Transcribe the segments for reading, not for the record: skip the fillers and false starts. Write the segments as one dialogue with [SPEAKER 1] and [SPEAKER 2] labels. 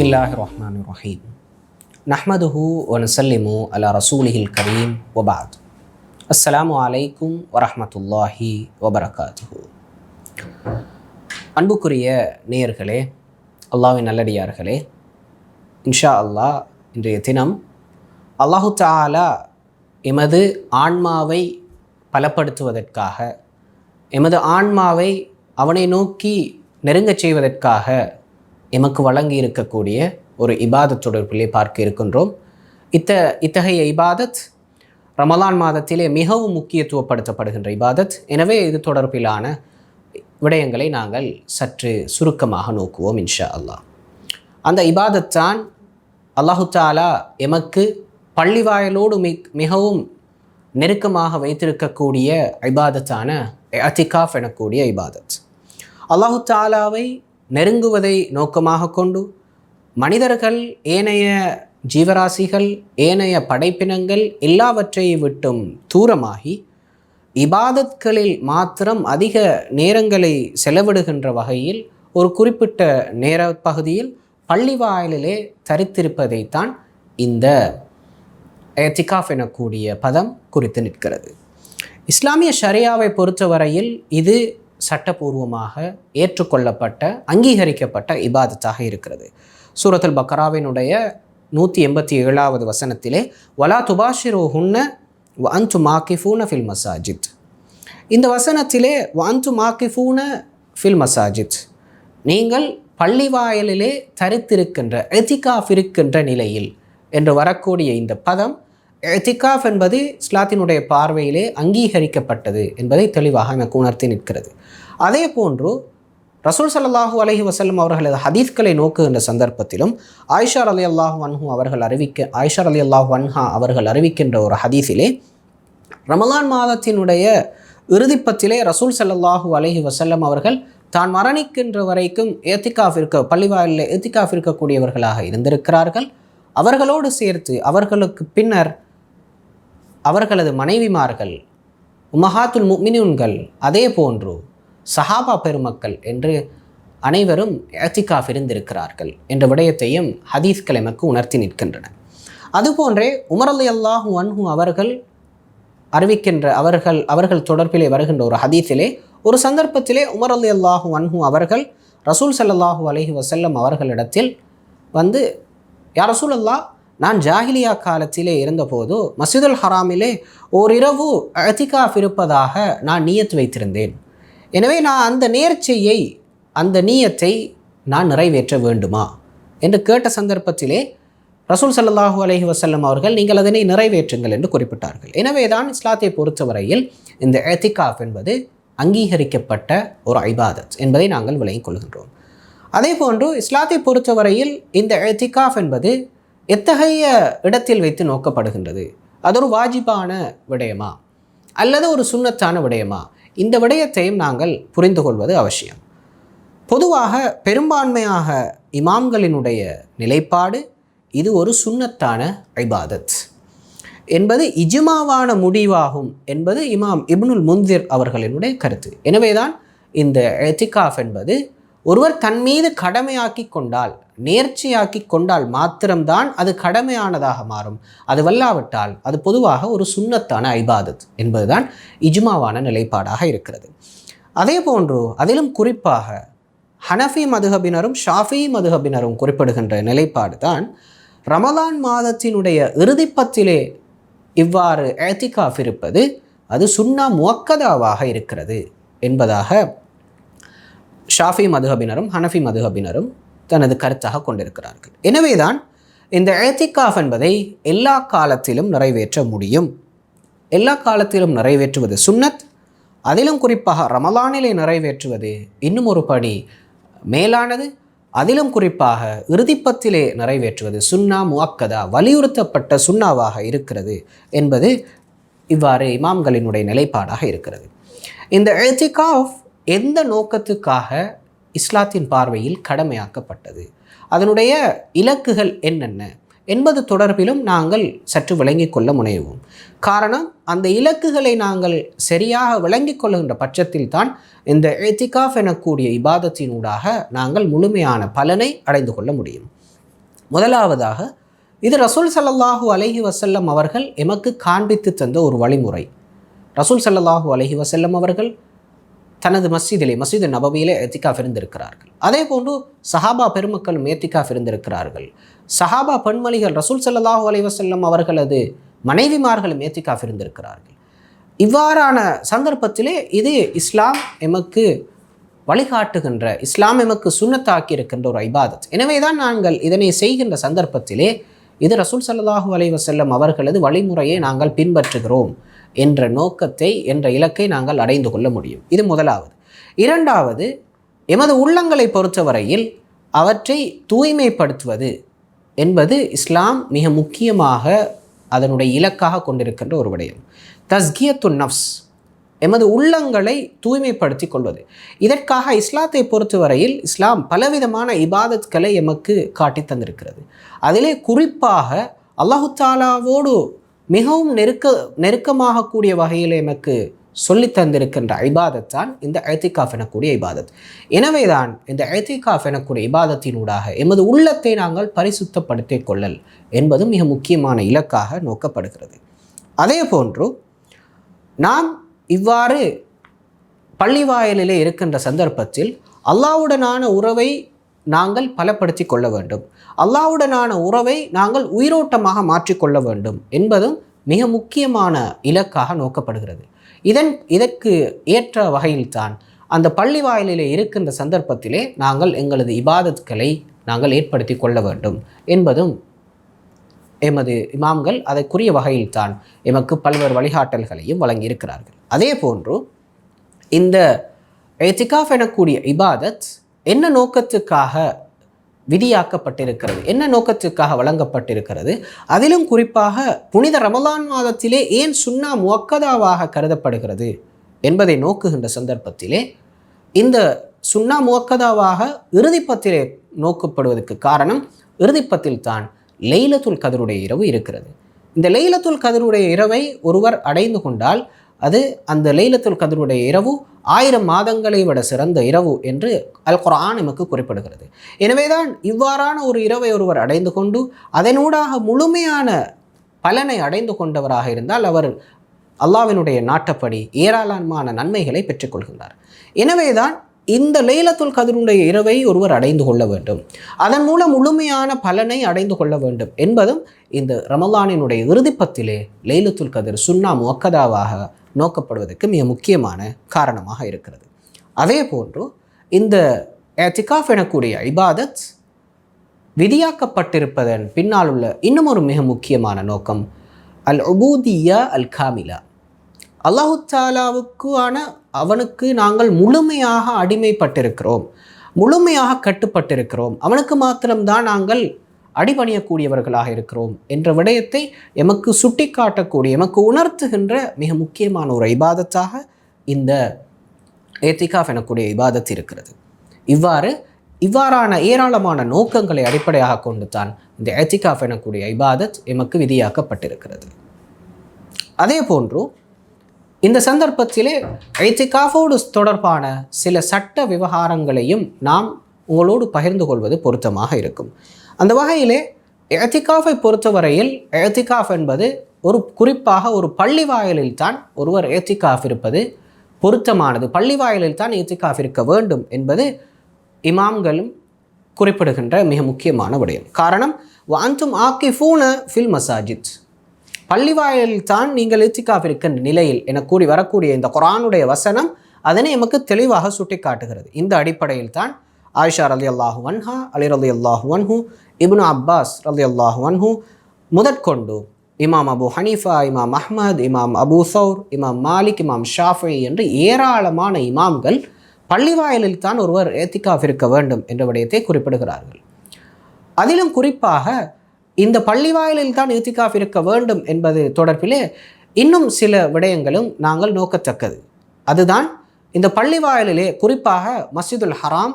[SPEAKER 1] பிஸ்மில்லாஹிர்ரஹ்மானிர்ரஹீம். நஹ்மதுஹு வ நுஸல்லிமு அலா ரசூலிஹில் கரீம் வ பஅத். அஸ்ஸலாமு அலைக்கும் வரஹ்மத்துல்லாஹி வபரகாத்துஹு. அன்புக்குரிய நேயர்களே, அல்லாஹ்வின் நல்லடியார்களே, இன்ஷா அல்லாஹ் இன்றைய தினம் அல்லாஹு தஆலா எமது ஆன்மாவை பலப்படுத்துவதற்காக, எமது ஆன்மாவை அவனை நோக்கி நெருங்கச் செய்வதற்காக எமக்கு வழங்கி இருக்கக்கூடிய ஒரு இபாதத் தொடர்பிலே பார்க்க இருக்கின்றோம். இத்தகைய இபாதத் ரமலான் மாதத்திலே மிகவும் முக்கியத்துவப்படுத்தப்படுகின்ற இபாதத். எனவே இது தொடர்பிலான விடயங்களை நாங்கள் சற்று சுருக்கமாக நோக்குவோம் இன்ஷா அல்லாஹ். அந்த இபாதத் தான் அல்லாஹு தஆலா எமக்கு பள்ளிவாயலோடு மிகவும் நெருக்கமாக வைத்திருக்கக்கூடிய இபாதத்தான இஅ்திகாஃப் எனக்கூடிய இபாதத். அல்லாஹு தஆலாவை நெருங்குவதை நோக்கமாக கொண்டு மனிதர்கள், ஏனைய ஜீவராசிகள், ஏனைய படைப்பினங்கள் எல்லாவற்றை விட்டும் தூரமாகி இபாதத்களில் மாத்திரம் அதிக நேரங்களை செலவிடுகின்ற வகையில் ஒரு குறிப்பிட்ட நேர பகுதியில் பள்ளிவாயலிலே தரித்திருப்பதைத்தான் இந்த இஅ்திகாஃப் எனக்கூடிய பதம் குறித்து நிற்கிறது. இஸ்லாமிய ஷரியாவை பொறுத்தவரையில் இது சட்டபூர்வமாக ஏற்றுக்கொள்ளப்பட்ட, அங்கீகரிக்கப்பட்ட இபாதத்தாக இருக்கிறது. சூரத்துல் பக்ராவினுடைய 187வது வசனத்திலே வலா துபாஷிருஹுன்ன வ அன்தும் ஆகிஃபூன ஃபில் மசாஜித். இந்த வசனத்திலே வ அன்தும் ஆகிஃபூன ஃபில் மசாஜித், நீங்கள் பள்ளிவாயலிலே தரித்திருக்கின்ற, இஅ்திகாஃப் இருக்கின்ற நிலையில் என்று வரக்கூடிய இந்த பதம், இஅ்திகாஃப் என்பது இஸ்லாத்தினுடைய பார்வையிலே அங்கீகரிக்கப்பட்டது என்பதை தெளிவாக எனக்கு உணர்த்தி நிற்கிறது. அதே போன்று ரசூல் ஸல்லல்லாஹு அலைஹி வஸல்லம் அவர்களது ஹதீஸ்களை நோக்குகின்ற சந்தர்ப்பத்திலும் ஆயிஷா ரலியல்லாஹு அன்ஹா அவர்கள் அறிவிக்கின்ற ஒரு ஹதீஸிலே, ரமலான் மாதத்தினுடைய இறுதிப்பத்திலே ரசூல் ஸல்லல்லாஹு அலைஹி வஸல்லம் அவர்கள் தான் மரணிக்கின்ற வரைக்கும் பள்ளிவாயிலே இஅ்திகாஃப் இருக்கக்கூடியவர்களாக இருந்திருக்கிறார்கள். அவர்களோடு சேர்த்து அவர்களுக்கு பின்னர் அவர்களது மனைவிமார்கள், உம்மஹாத்துல் முஃமினூன்கள், அதே போன்று சஹாபா பெருமக்கள் என்று அனைவரும் இஅ்திகாஃப் இருந்திருக்கிறார்கள் என்ற விடயத்தையும் ஹதீஸ்கள் எமக்கு உணர்த்தி நிற்கின்றன. அதுபோன்றே உமர் ரலியல்லாஹு அன்ஹு அவர்கள் அறிவிக்கின்ற அவர்கள் தொடர்பிலே வருகின்ற ஒரு ஹதீஸிலே, ஒரு சந்தர்ப்பத்திலே உமர் ரலியல்லாஹு அன்ஹு அவர்கள் ரசூல் ஸல்லல்லாஹு அலைஹி வஸல்லம் அவர்களிடத்தில் வந்து, யா ரசூலல்லாஹ், நான் ஜாஹிலியா காலத்திலே இருந்தபோது மஸ்ஜிதுல் ஹராமிலே ஓரிரவு இஅ்திகாஃப் இருப்பதாக நான் நியத் வைத்திருந்தேன். எனவே நான் அந்த நேர்ச்சையை, அந்த நியத்தை நான் நிறைவேற்ற வேண்டுமா என்று கேட்ட சந்தர்ப்பத்திலே ரசூல் ஸல்லல்லாஹு அலைஹி வஸல்லம் அவர்கள், நீங்கள் அதனை நிறைவேற்றுங்கள் என்று குறிப்பிட்டார்கள். எனவே தான் இஸ்லாத்தை பொறுத்தவரையில் இந்த இஅ்திகாஃப் என்பது அங்கீகரிக்கப்பட்ட ஒரு இபாதத் என்பதை நாங்கள் விளங்கிக் கொள்கின்றோம். அதே போன்று இஸ்லாத்தை பொறுத்தவரையில் இந்த இஅ்திகாஃப் என்பது எத்தகைய இடத்தில் வைத்து நோக்கப்படுகின்றது? அது ஒரு வாஜிபான விடயமா அல்லது ஒரு சுன்னத்தான விடயமா? இந்த விடயத்தையும் நாங்கள் புரிந்து கொள்வது அவசியம். பொதுவாக பெரும்பான்மையாக இமாம்களினுடைய நிலைப்பாடு இது ஒரு சுன்னத்தான இபாதத் என்பது இஜ்மாவான முடிவாகும் என்பது இமாம் இப்னுல் முன்திர் அவர்களினுடைய கருத்து. எனவேதான் இந்த இஅ்திகாஃப் என்பது ஒருவர் தன் மீது கடமையாக்கி கொண்டால், நேர்ச்சியாக்கி கொண்டால் மாத்திரம்தான் அது கடமையானதாக மாறும். அது வல்லாவிட்டால் அது பொதுவாக ஒரு சுன்னத்தான இபாதத் என்பதுதான் இஜ்மாவான நிலைப்பாடாக இருக்கிறது. அதே போன்று அதிலும் குறிப்பாக ஹனஃபி மதுஹபினரும் ஷாஃபி மதுஹபினரும் குறிப்பிடுகின்ற நிலைப்பாடு தான், ரமலான் மாதத்தினுடைய இறுதிப்பத்திலே இவ்வாறு இஅ்திகாஃப் இருப்பது அது சுன்னா முஅக்கதாவாக இருக்கிறது என்பதாக ஷாஃபி மதுஹபினரும் ஹனஃபி மதுஹபினரும் தனது கருத்தாக கொண்டிருக்கிறார்கள். எனவேதான் இந்த இஅ்திகாஃப் என்பதை எல்லா காலத்திலும் நிறைவேற்ற முடியும். எல்லா காலத்திலும் நிறைவேற்றுவது சுன்னத். அதிலும் குறிப்பாக ரமலானிலே நிறைவேற்றுவது இன்னும் ஒரு படி மேலானது. அதிலும் குறிப்பாக இறுதிப்பத்திலே நிறைவேற்றுவது சுன்னா முஅக்கதா, வலியுறுத்தப்பட்ட சுன்னாவாக இருக்கிறது என்பது இவ்வாறு இமாம்களினுடைய நிலைப்பாடாக இருக்கிறது. இந்த இஅ்திகாஃப் எந்த நோக்கத்துக்காக இஸ்லாத்தின் பார்வையில் கடமையாக்கப்பட்டது, அதனுடைய இலக்குகள் என்னென்ன என்பது தொடர்பிலும் நாங்கள் சற்று விளங்கிக் கொள்ள முனைவோம். காரணம், அந்த இலக்குகளை நாங்கள் சரியாக விளங்கிக் கொள்கின்ற பட்சத்தில் தான் இந்த இஅ்திகாஃப் எனக்கூடிய இபாதத்தினூடாக நாங்கள் முழுமையான பலனை அடைந்து கொள்ள முடியும். முதலாவதாக இது ரசூல் ஸல்லல்லாஹு அலைஹி வஸல்லம் அவர்கள் எமக்கு காண்பித்து தந்த ஒரு வழிமுறை. ரசூல் ஸல்லல்லாஹு அலைஹி வஸல்லம் அவர்கள் தனது மஸ்ஜிது நபவியிலே ஏத்திகாஃப் இருந்திருக்கிறார்கள். அதே போன்று சஹாபா பெருமக்களும் ஏத்திகாஃப் இருந்திருக்கிறார்கள். சஹாபா பெண்மணிகள் ரசூல் ஸல்லல்லாஹு அலைஹி வஸல்லம் அவர்களது மனைவிமார்களும் ஏத்திகாஃப் இருந்திருக்கிறார்கள். இவ்வாறான சந்தர்ப்பத்திலே இது இஸ்லாம் எமக்கு வழிகாட்டுகின்ற, இஸ்லாம் எமக்கு சுன்னத்தாக்கி இருக்கின்ற ஒரு இபாதத். எனவே தான் நாங்கள் இதனை செய்கின்ற சந்தர்ப்பத்திலே இது ரசூல் ஸல்லல்லாஹு அலைஹி வஸல்லம் அவர்களது வழிமுறையை நாங்கள் பின்பற்றுகிறோம் என்ற நோக்கத்தை, என்ற இலக்கை நாங்கள் அடைந்து கொள்ள முடியும். இது முதலாவது. இரண்டாவது, எமது உள்ளங்களை பொறுத்தவரையில் அவற்றை தூய்மைப்படுத்துவது என்பது இஸ்லாம் மிக முக்கியமாக அதனுடைய இலக்காக கொண்டிருக்கின்ற ஒரு விடயம். தஸ்கியத்துன் நஃப்ஸ், எமது உள்ளங்களை தூய்மைப்படுத்தி கொள்வது. இதற்காக இஸ்லாத்தை பொறுத்தவரையில் இஸ்லாம் பலவிதமான இபாதத்களை எமக்கு காட்டி தந்திருக்கிறது. அதிலே குறிப்பாக அல்லாஹு தாலாவோடு மிகவும் நெருக்கமாக கூடிய வகையில் எமக்கு சொல்லி தந்திருக்கின்ற இபாதத் தான் இந்த இஅ்திகாஃப் எனக்கூடிய இபாதத். எனவே தான் இந்த இஅ்திகாஃப் எனக்கூடிய இபாதத்தினூடாக எமது உள்ளத்தை நாங்கள் பரிசுத்தப்படுத்திக் கொள்ளல் என்பது மிக முக்கியமான இலக்காக நோக்கப்படுகிறது. அதே போன்று நாம் இவ்வாறு பள்ளிவாயலிலே இருக்கின்ற சந்தர்ப்பத்தில் அல்லாஹ்வுடனான உறவை நாங்கள் பலப்படுத்தி கொள்ள வேண்டும், அல்லாஹ்வுடனான உறவை நாங்கள் உயிரோட்டமாக மாற்றிக்கொள்ள வேண்டும் என்பதும் மிக முக்கியமான இலக்காக நோக்கப்படுகிறது. இதற்கு ஏற்ற வகையில்தான் அந்த பள்ளிவாயலிலே இருக்கின்ற சந்தர்ப்பத்திலே நாங்கள் எங்களது இபாதத்களை நாங்கள் ஏற்படுத்தி கொள்ள வேண்டும் என்பதும் எமது இமாம்கள் அதற்குரிய வகையில்தான் எமக்கு பல்வேறு வழிகாட்டல்களையும் வழங்கியிருக்கிறார்கள். அதே போன்று இந்த இஅ்திகாஃப் எனக்கூடிய இபாதத் என்ன நோக்கத்துக்காக விதியாக்கப்பட்டிருக்கிறது, என்ன நோக்கத்துக்காக வழங்கப்பட்டிருக்கிறது, அதிலும் குறிப்பாக புனித ரமலான் மாதத்திலே ஏன் சுன்னா முஅக்கதாவாக கருதப்படுகிறது என்பதை நோக்குகின்ற சந்தர்ப்பத்திலே இந்த சுன்னா முஅக்கதாவாக இறுதிப்பத்திலே நோக்கப்படுவதற்கு காரணம், இறுதிப்பத்தில் தான் லைலத்துல் கத்ருடைய இரவு இருக்கிறது. இந்த லைலத்துல் கத்ருடைய இரவை ஒருவர் அடைந்து கொண்டால் அது அந்த லைலத்துல் கத்ருடைய இரவு 1000 மாதங்களை விட சிறந்த இரவு என்று அல் குர்ஆன் நமக்கு குறிப்பிடுகிறது. எனவேதான் இவ்வாறான ஒரு இரவை ஒருவர் அடைந்து கொண்டு அதனூடாக முழுமையான பலனை அடைந்து கொண்டவராக இருந்தால் அவர் அல்லாஹ்வினுடைய நாட்டப்படி ஏராளமான நன்மைகளை பெற்றுக்கொள்கின்றார். எனவேதான் இந்த லைலத்துல் கத்ருடைய இரவை ஒருவர் அடைந்து கொள்ள வேண்டும், அதன் மூலம் முழுமையான பலனை அடைந்து கொள்ள வேண்டும் என்பதும் இந்த ரமலானினுடைய இறுதிப்பத்திலே லைலத்துல் கத்ர் சுன்னா முஅக்கதாவாக நோக்கப்படுவதற்கு மிக முக்கியமான காரணமாக இருக்கிறது. அதே போன்று இந்த இஅ்திகாஃப் எனக்கூடிய இபாதத் விதியாக்கப்பட்டிருப்பதன் பின்னால் உள்ள இன்னும் ஒரு மிக முக்கியமான நோக்கம் அல் உபூதியா அல் காமிலா. அல்லாஹு தாலாவுக்கான அவனுக்கு நாங்கள் முழுமையாக அடிமைப்பட்டிருக்கிறோம், முழுமையாக கட்டுப்பட்டிருக்கிறோம், அவனுக்கு மாத்திரம்தான் நாங்கள் அடிபணியக்கூடியவர்களாக இருக்கிறோம் என்ற விடயத்தை எமக்கு சுட்டி காட்டக்கூடிய, எமக்கு உணர்த்துகின்ற மிக முக்கியமான ஒரு இபாதத்தாக இந்த இஅ்திகாஃப் எனக்கூடிய இபாதத் இருக்கிறது. இவ்வாறான ஏராளமான நோக்கங்களை அடிப்படையாக கொண்டு தான் இந்த இஅ்திகாஃப் எனக்கூடிய இபாதத் எமக்கு விதியாக்கப்பட்டிருக்கிறது. அதே போன்று இந்த சந்தர்ப்பத்திலே இஅ்திகாஃபோடு தொடர்பான சில சட்ட விவகாரங்களையும் நாம் உங்களோடு பகிர்ந்து கொள்வது பொருத்தமாக இருக்கும். அந்த வகையிலே இஅ்திகாஃபை பொறுத்தவரையில் இஅ்திகாஃப் என்பது குறிப்பாக ஒரு பள்ளிவாயலில் தான் ஒருவர் இஅ்திகாஃப் இருப்பது பொருத்தமானது, பள்ளிவாயலில் தான் இஅ்திகாஃப் இருக்க வேண்டும் என்பது இமாம்களும் குறிப்பிடுகின்ற மிக முக்கியமான விடயம். காரணம், வஅன்தும் ஆகிஃபூன ஃபில் மசாஜித், பள்ளிவாயலில் தான் நீங்கள் இஅ்திகாஃப் இருக்கின்ற நிலையில் என கூறி வரக்கூடிய இந்த குர்ஆனுடைய வசனம் அதனை எமக்கு தெளிவாக சுட்டி காட்டுகிறது. இந்த அடிப்படையில் தான் ஆயிஷா ரலியல்லாஹு அன்ஹா, அலி ரலியல்லாஹு அன்ஹு, இப்னு அப்பாஸ் ரலியல்லாஹு அன்ஹு முதற்கொண்டு இமாம் அபு ஹனீஃபா, இமாம் அஹ்மத், இமாம் அபு சௌர், இமாம் மாலிக், இமாம் ஷாஃபி என்று ஏராளமான இமாம்கள் பள்ளிவாயலில் தான் ஒருவர் இஅ்திகாஃப் இருக்க வேண்டும் என்ற விடயத்தை குறிப்பிடுகிறார்கள். அதிலும் குறிப்பாக இந்த பள்ளிவாயலில் தான் இஅ்திகாஃப் இருக்க வேண்டும் என்பது தொடர்பிலே இன்னும் சில விடயங்களும் நாங்கள் நோக்கத்தக்கது. அதுதான் இந்த பள்ளிவாயலிலே குறிப்பாக மஸ்ஜிதுல் ஹராம்,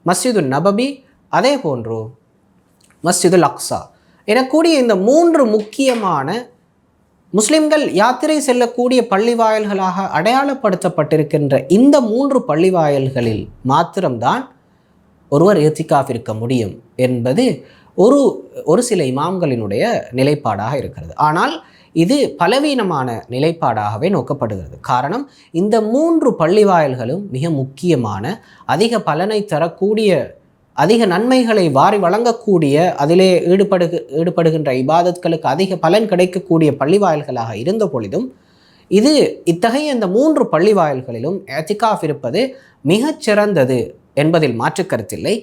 [SPEAKER 1] மஸ்ஜிதுல் நபவி, அதே போன்று மஸ்ஜிதுல் அக்ஸா எனக்கூடிய இந்த 3 முக்கியமான முஸ்லிம்கள் யாத்திரை செல்லக்கூடிய பள்ளிவாயல்களாக அடையாளப்படுத்தப்பட்டிருக்கின்ற இந்த 3 பள்ளிவாயல்களில் மாத்திரம்தான் ஒருவர் இஅ்திகாஃப் இருக்க முடியும் என்பது ஒரு சில இமாம்களினுடைய நிலைப்பாடாக இருக்கிறது. ஆனால் இது பலவீனமான நிலைப்பாடாகவே நோக்கப்படுகிறது. காரணம், இந்த 3 பள்ளிவாயல்களும் மிக முக்கியமான, அதிக பலனை தரக்கூடிய, அதிக நன்மைகளை வாரி வழங்கக்கூடிய, அதிலே ஈடுபடுகின்ற இபாதத்களுக்கு அதிக பலன் கிடைக்கக்கூடிய பள்ளிவாயல்களாக இருந்த பொழுதும் இத்தகைய இந்த 3 பள்ளிவாயல்களிலும் இஅ்திகாஃப் இருப்பது மிகச் சிறந்தது என்பதில் மாற்று கருத்தில்லை.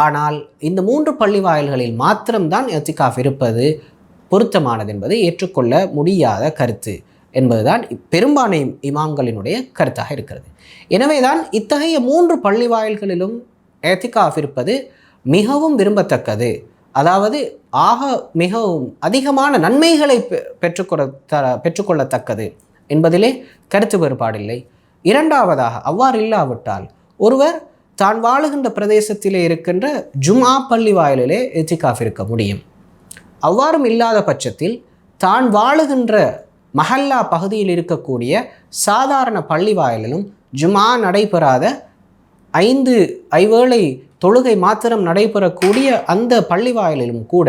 [SPEAKER 1] ஆனால் இந்த 3 பள்ளிவாயல்களில் மாத்திரம்தான் இஅ்திகாஃப் இருப்பது பொருத்தமானது என்பது ஏற்றுக்கொள்ள முடியாத கருத்து என்பதுதான் பெரும்பான்மை இமாம்களினுடைய கருத்தாக இருக்கிறது. எனவேதான் இத்தகைய 3 பள்ளிவாயல்களிலும் இஅ்திகாஃப் இருப்பது மிகவும் விரும்பத்தக்கது, அதாவது மிகவும் அதிகமான நன்மைகளை பெற்றுக்கொள்ளத்தக்கது என்பதிலே கருத்து வேறுபாடில்லை. இரண்டாவதாக, அவ்வாறு இல்லாவிட்டால் ஒருவர் தான் வாழுகின்ற பிரதேசத்திலே இருக்கின்ற ஜும்ஆ பள்ளி வாயிலே இஅ்திகாஃப் இருக்க முடியும். அவ்வாறும் இல்லாத பட்சத்தில் தான் வாழுகின்ற மஹல்லா பகுதியில் இருக்கக்கூடிய சாதாரண பள்ளி வாயிலும் ஜும்ஆ நடைபெறாத 5 ஐவேளை தொழுகை மாத்திரம் நடைபெறக்கூடிய அந்த பள்ளி வாயிலும் கூட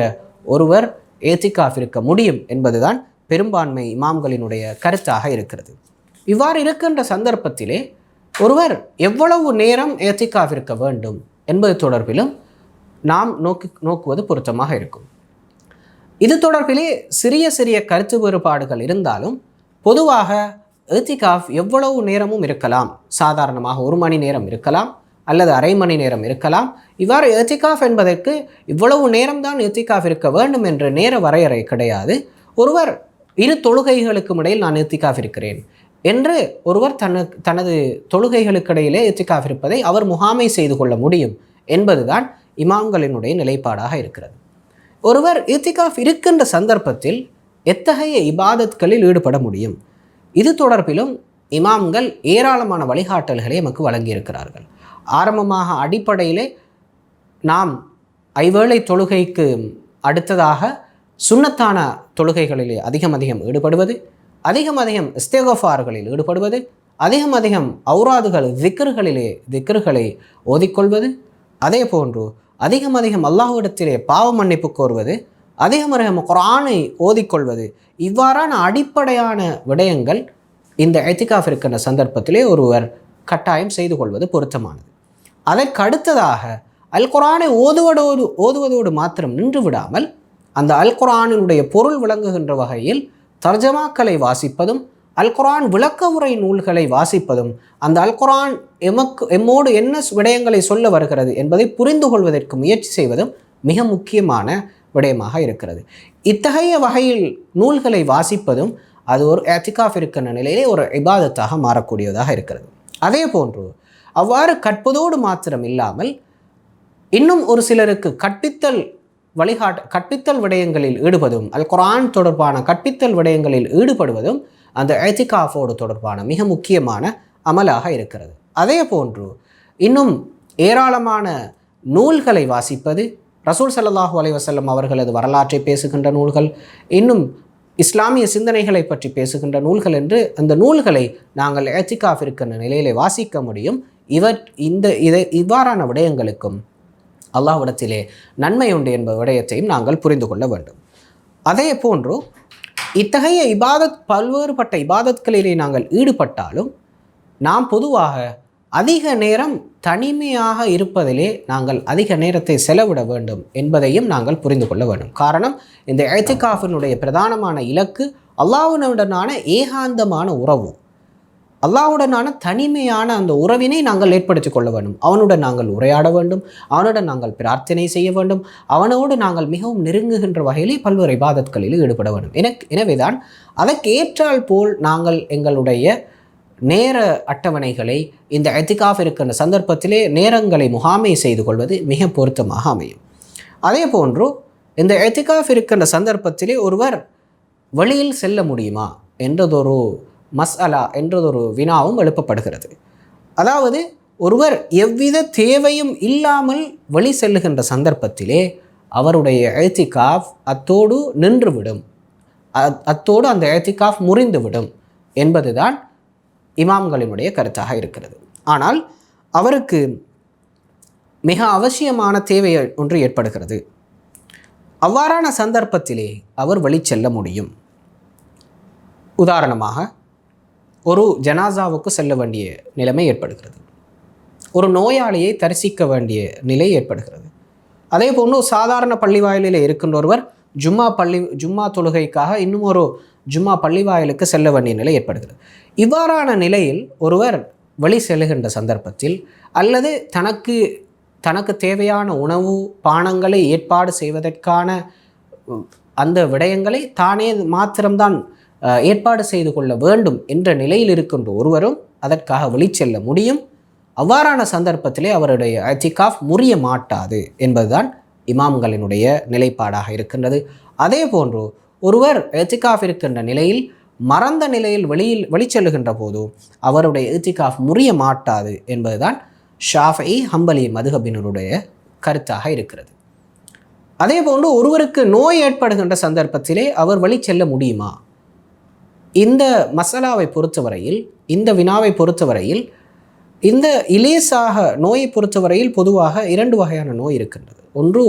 [SPEAKER 1] ஒருவர் இஅ்திகாஃப் இருக்க முடியும் என்பதுதான் பெரும்பான்மை இமாம்களினுடைய கருத்தாக இருக்கிறது. இவ்வாறு இருக்கின்ற சந்தர்ப்பத்திலே ஒருவர் எவ்வளவு நேரம் இஅ்திகாஃப் இருக்க வேண்டும் என்பது தொடர்பிலும் நாம் நோக்குவது பொருத்தமாக இருக்கும். இது தொடர்பிலே சிறிய சிறிய கருத்து வேறுபாடுகள் இருந்தாலும் பொதுவாக இஅ்திகாஃப் எவ்வளவு நேரமும் இருக்கலாம். சாதாரணமாக 1 மணி நேரம் இருக்கலாம், அல்லது அரை மணி நேரம் இருக்கலாம். இவ்வாறு இஅ்திகாஃப் என்பதற்கு இவ்வளவு நேரம்தான் இஅ்திகாஃப் இருக்க வேண்டும் என்ற நேர வரையறை கிடையாது. ஒருவர் 2 தொழுகைகளுக்கும் இடையில் நான் இஅ்திகாஃப் இருக்கிறேன் என்று ஒருவர் தனது தொழுகைகளுக்கிடையிலே இஅ்திகாஃப் இருப்பதை அவர் முகாமை செய்து கொள்ள முடியும் என்பதுதான் இமாம்களினுடைய நிலைப்பாடாக இருக்கிறது. ஒருவர் இஅ்திகாஃப் இருக்கின்ற சந்தர்ப்பத்தில் எத்தகைய இபாதத்களில் ஈடுபட முடியும், இது தொடர்பிலும் இமாம்கள் ஏராளமான வழிகாட்டல்களை நமக்கு வழங்கியிருக்கிறார்கள். ஆரம்பமாக அடிப்படையிலே நாம் ஐவேளை தொழுகைக்கு அடுத்ததாக சுன்னத்தான தொழுகைகளிலே அதிகம் ஈடுபடுவது, அதிகம் இஸ்திக்ஃபார்களில் ஈடுபடுவது, அதிகம் ஔராதுகள் திக்ர்களை ஓதிக்கொள்வது, அதே போன்று அதிகம் அல்லாஹ்விடத்திலே பாவ மன்னிப்பு கோருவது, அதிகம் குர்ஆனை ஓதிக்கொள்வது, இவ்வாறான அடிப்படையான விடயங்கள் இந்த இஅ்திகாஃப் இருக்கின்ற சந்தர்ப்பத்திலே ஒருவர் கட்டாயம் செய்து கொள்வது பொருத்தமானது. அதற்கு அடுத்ததாக அல் குர்ஆனை ஓதுவதோடு மாத்திரம் நின்று விடாமல் அந்த அல் குர்ஆனினுடைய பொருள் விளங்குகின்ற வகையில் தர்ஜமாக்களை வாசிப்பதும், அல் குர்ஆன் விளக்க உரை நூல்களை வாசிப்பதும், அந்த அல் குர்ஆன் எம்மோடு என்ன விடயங்களை சொல்ல வருகிறது என்பதை புரிந்து கொள்வதற்கு முயற்சி செய்வதும் மிக முக்கியமான விடயமாக இருக்கிறது. இத்தகைய வகையில் நூல்களை வாசிப்பதும் அது ஒரு இஅ்திகாஃப் இருக்கின்ற நிலையிலே ஒரு இபாதத்தாக மாறக்கூடியதாக இருக்கிறது. அதே போன்று அவ்வாறு கற்பதோடு மாத்திரம் இல்லாமல் இன்னும் ஒரு சிலருக்கு கற்பித்தல் விடயங்களில் ஈடுபதும், அல் குர்ஆன் தொடர்பான கற்பித்தல் விடயங்களில் ஈடுபடுவதும் அந்த இஅ்திகாஃபோடு தொடர்பான மிக முக்கியமான அமலாக இருக்கிறது. அதே போன்று இன்னும் ஏராளமான நூல்களை வாசிப்பது, ரசூல் ஸல்லல்லாஹு அலைஹி வஸல்லம் அவர்களது வரலாற்றை பேசுகின்ற நூல்கள், இன்னும் இஸ்லாமிய சிந்தனைகளை பற்றி பேசுகின்ற நூல்கள் என்று அந்த நூல்களை நாங்கள் இஅ்திகாஃப் இருக்கின்ற நிலையிலே வாசிக்க முடியும். இவ்வாறான விடயங்களுக்கும் அல்லாஹ்விடத்திலே நன்மை உண்டு என்ப விடயத்தையும் நாங்கள் புரிந்து கொள்ள வேண்டும். அதே போன்று இத்தகைய பல்வேறுபட்ட இபாதத்களிலே நாங்கள் ஈடுபட்டாலும் நாம் பொதுவாக அதிக நேரம் தனிமையாக இருப்பதிலே நாங்கள் அதிக நேரத்தை செலவிட வேண்டும் என்பதையும் நாங்கள் புரிந்து கொள்ள வேண்டும். காரணம், இந்த இஅ்திகாஃபினுடைய பிரதானமான இலக்கு அல்லாஹ்வுடனான ஏகாந்தமான உறவு, அல்லாஹ்வுடனான தனிமையான அந்த உறவினை நாங்கள் ஏற்படுத்தி கொள்ள வேண்டும். அவனுடன் நாங்கள் உரையாட வேண்டும், அவனுடன் நாங்கள் பிரார்த்தனை செய்ய வேண்டும், அவனோடு நாங்கள் மிகவும் நெருங்குகின்ற வகையிலே பல்வேறு இபாதத்களில் ஈடுபட வேண்டும். எனவேதான் அதற்கு ஏற்றால் போல் நாங்கள் எங்களுடைய நேர அட்டவணைகளை இந்த இஅ்திகாஃப் இருக்கின்ற சந்தர்ப்பத்திலே நேரங்களை முகாமை செய்து கொள்வது மிக பொருத்தமாக அமையும். அதே போன்று இந்த இஅ்திகாஃப் இருக்கின்ற சந்தர்ப்பத்திலே ஒருவர் வெளியில் செல்ல முடியுமா என்றதொரு என்றதொரு வினாவும் எழுப்பப்படுகிறது. அதாவது ஒருவர் எவ்வித தேவையும் இல்லாமல் வெளி செல்லுகின்ற சந்தர்ப்பத்திலே அவருடைய இஅ்திகாஃப் அத்தோடு நின்றுவிடும், அத்தோடு அந்த இஅ்திகாஃப் முறிந்துவிடும் என்பதுதான் இமாம்களினுடைய கருத்தாக இருக்கிறது. ஆனால் அவருக்கு மிக அவசியமான தேவை ஒன்று ஏற்படுகிறது. அவ்வாறான சந்தர்ப்பத்திலே அவர் வெளிச்செல்ல முடியும். உதாரணமாக, ஒரு ஜனாசாவுக்கு செல்ல வேண்டிய நிலைமை ஏற்படுகிறது, ஒரு நோயாளியை தரிசிக்க வேண்டிய நிலை ஏற்படுகிறது. அதே போன்று சாதாரண பள்ளி வாயிலில் இருக்கின்ற ஒருவர் ஜும்மா தொழுகைக்காக இன்னும் ஒரு ஜும்மா பள்ளி வாயிலுக்கு செல்ல வேண்டிய நிலை ஏற்படுகிறது. இவ்வாறான நிலையில் ஒருவர் வழி செல்லுகின்ற சந்தர்ப்பத்தில் அல்லது தனக்கு தேவையான உணவு பானங்களை ஏற்பாடு செய்வதற்கான அந்த விடயங்களை தானே மாத்திரம்தான் ஏற்பாடு செய்து கொள்ள வேண்டும் என்ற நிலையில் இருக்கின்ற ஒருவரும் அதற்காக வெளிச்செல்ல முடியும். அவ்வாறான சந்தர்ப்பத்திலே அவருடைய இத்திகாஃப் முறிய மாட்டாது என்பதுதான் இமாம்களினுடைய நிலைப்பாடாக இருக்கின்றது. அதே போன்று ஒருவர் இத்திகாஃப் இருக்கின்ற நிலையில் மறந்த நிலையில் வெளிச்செல்லுகின்ற போது அவருடைய இத்திகாஃப் முறிய மாட்டாது என்பதுதான் ஷாஃபிஈ ஹம்பலி மதுஹபினருடைய கருத்தாக இருக்கிறது. அதே போன்று ஒருவருக்கு நோய் ஏற்படுகின்ற சந்தர்ப்பத்திலே அவர் வெளிச்செல்ல முடியுமா? இந்த மசாலாவை பொறுத்தவரையில், இந்த வினாவை பொறுத்தவரையில், இந்த இலேசாக நோயை பொறுத்தவரையில் பொதுவாக 2 வகையான நோய் இருக்கின்றது. ஒன்று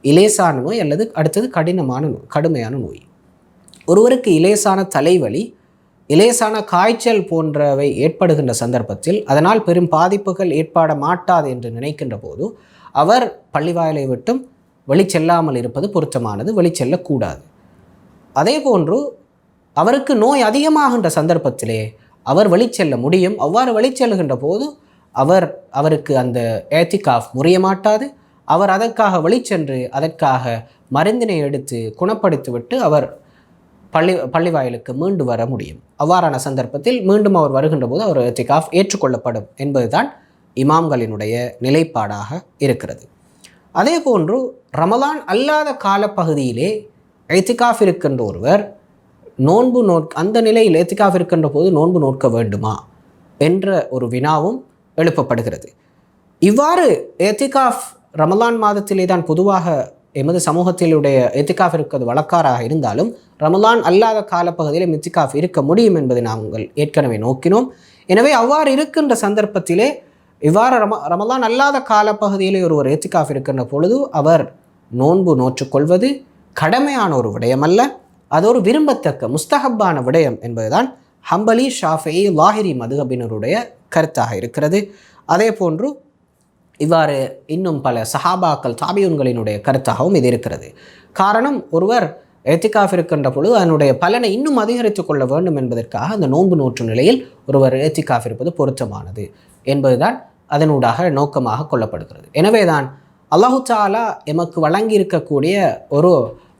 [SPEAKER 1] இலேசான நோய், அல்லது அடுத்தது கடுமையான நோய். ஒருவருக்கு இலேசான தலைவலி, இலேசான காய்ச்சல் போன்றவை ஏற்படுகின்ற சந்தர்ப்பத்தில் அதனால் பெரும் பாதிப்புகள் ஏற்பட மாட்டாது என்று நினைக்கின்ற போது அவர் பள்ளிவாயலை விட்டும் வெளிச்செல்லாமல் இருப்பது பொருத்தமானது, வெளிச்செல்லக்கூடாது. அதே போன்று அவருக்கு நோய் அதிகமாகின்ற சந்தர்ப்பத்திலே அவர் வெளிச்செல்ல முடியும். அவ்வாறு வெளிச்செல்லுகின்ற போது அவருக்கு அந்த இத்திகாஃப் முறிய மாட்டாது. அவர் அதற்காக வெளிச்சென்று அதற்காக மருந்தினை எடுத்து குணப்படுத்திவிட்டு அவர் பள்ளி வாயிலுக்கு மீண்டு வர முடியும். அவ்வாறான சந்தர்ப்பத்தில் மீண்டும் அவர் வருகின்ற போது அவர் இத்திகாஃப் ஏற்றுக்கொள்ளப்படும் என்பதுதான் இமாம்களினுடைய நிலைப்பாடாக இருக்கிறது. அதே போன்று ரமலான் அல்லாத காலப்பகுதியிலே இத்திகாஃப் இருக்கின்ற ஒருவர் அந்த நிலையில் இத்திகாஃப் இருக்கின்ற போது நோன்பு நோக்க வேண்டுமா என்ற ஒரு வினாவும் எழுப்பப்படுகிறது. இவ்வாறு இத்திகாஃப் ரமலான் மாதத்திலே தான் பொதுவாக எமது சமூகத்திலுடைய இத்திகாஃப் இருக்கிறது வழக்காராக இருந்தாலும் ரமலான் அல்லாத காலப்பகுதியில் இத்திகாஃப் இருக்க முடியும் என்பதை நாங்கள் ஏற்கனவே நோக்கினோம். எனவே அவ்வாறு இருக்கின்ற சந்தர்ப்பத்திலே இவ்வாறு ரமலான் அல்லாத காலப்பகுதியிலே ஒருவர் இத்திகாஃப் இருக்கின்ற பொழுது அவர் நோன்பு நோற்றுக்கொள்வது கடமையான ஒரு விடயமல்ல, அது ஒரு விரும்பத்தக்க முஸ்தஹப்பான விடயம் என்பதுதான் ஹம்பலி, ஷாஃபிஈ, லாஹிரி மதுஹபினருடைய கருத்தாக இருக்கிறது. அதே போன்று இவ்வாறு இன்னும் பல சஹாபாக்கள், தாபியூன்களினுடைய கருத்தாகவும் இது இருக்கிறது. காரணம், ஒருவர் இத்திகாஃப் இருக்கின்ற பொழுது அதனுடைய பலனை இன்னும் அதிகரித்து கொள்ள வேண்டும் என்பதற்காக அந்த நோன்பு நோற்று நிலையில் ஒருவர் இத்திகாஃப் இருப்பது பொருத்தமானது என்பதுதான் அதனூடாக நோக்கமாக கொள்ளப்படுகிறது. எனவே தான் அல்லாஹு தஆலா எமக்கு வழங்கி இருக்கக்கூடிய ஒரு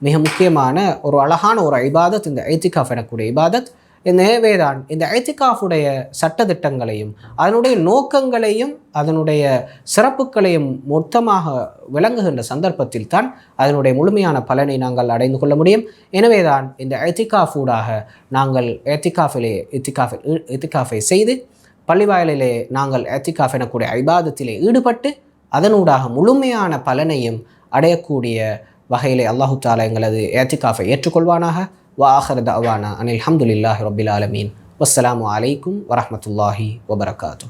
[SPEAKER 1] மிக முக்கியமான ஒரு அழகான ஒரு இபாதத் இந்த இத்திகாஃப் எனக்கூடிய இபாதத். எனவேதான் இந்த இத்திகாஃபுடைய சட்டதிட்டங்களையும் அதனுடைய நோக்கங்களையும் அதனுடைய சிறப்புகளையும் மொத்தமாக விளங்குகின்ற சந்தர்ப்பத்தில் தான் அதனுடைய முழுமையான பலனை நாங்கள் அடைந்து கொள்ள முடியும். எனவேதான் இந்த இத்திகாஃபூடாக நாங்கள் இத்திகாஃபை செய்து பள்ளிவாயலிலே நாங்கள் இத்திகாஃப் எனக்கூடிய இபாதத்திலே ஈடுபட்டு அதனூடாக முழுமையான பலனையும் அடையக்கூடிய வகையிலே அல்லாஹு தஆலா எங்களது இத்திகாஃபை ஏற்றுக்கொள்வானாக. وآخر دعوانا أن الحمد لله رب العالمين والسلام عليكم ورحمة الله وبركاته.